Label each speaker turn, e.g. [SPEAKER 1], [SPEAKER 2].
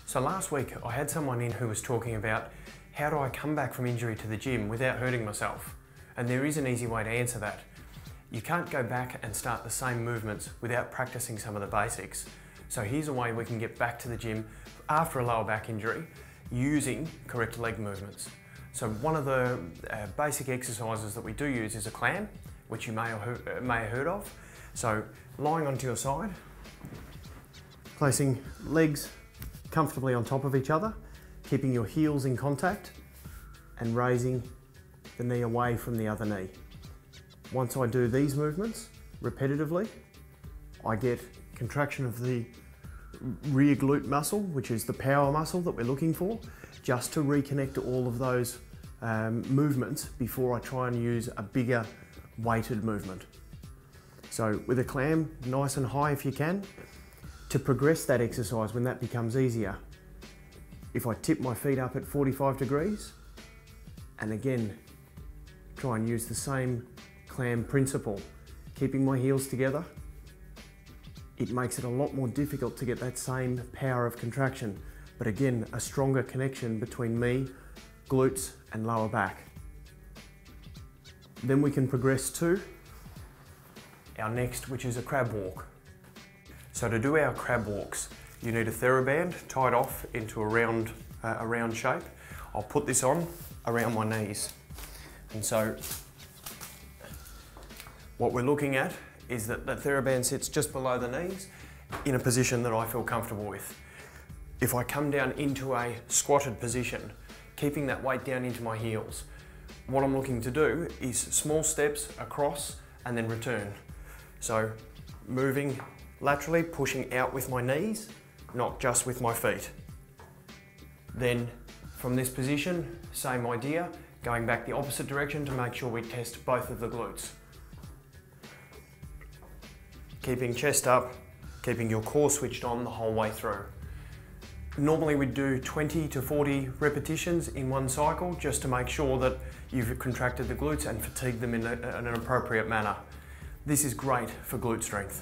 [SPEAKER 1] So last week I had someone in who was talking about how do I come back from injury to the gym without hurting myself? And there is an easy way to answer that. You can't go back and start the same movements without practicing some of the basics. So here's a way we can get back to the gym after a lower back injury using correct leg movements. So one of the basic exercises that we do use is a clam, which you may have heard of. So lying onto your side, placing legs comfortably on top of each other, keeping your heels in contact and raising the knee away from the other knee. Once I do these movements repetitively, I get contraction of the rear glute muscle, which is the power muscle that we're looking for, just to reconnect to all of those movements before I try and use a bigger weighted movement. So with a clam, nice and high if you can. To progress that exercise when that becomes easier, if I tip my feet up at 45 degrees, and again, try and use the same clam principle, keeping my heels together, it makes it a lot more difficult to get that same power of contraction, but again, a stronger connection between me, glutes and lower back. Then we can progress to our next, which is a crab walk. So to do our crab walks, you need a TheraBand tied off into a round shape. I'll put this on around my knees. And so what we're looking at is that the TheraBand sits just below the knees in a position that I feel comfortable with. If I come down into a squatted position, keeping that weight down into my heels, what I'm looking to do is small steps across and then return. So moving laterally, pushing out with my knees, not just with my feet. Then from this position, same idea, going back the opposite direction to make sure we test both of the glutes. Keeping chest up, keeping your core switched on the whole way through. Normally we do 20 to 40 repetitions in one cycle just to make sure that you've contracted the glutes and fatigued them in an appropriate manner. This is great for glute strength.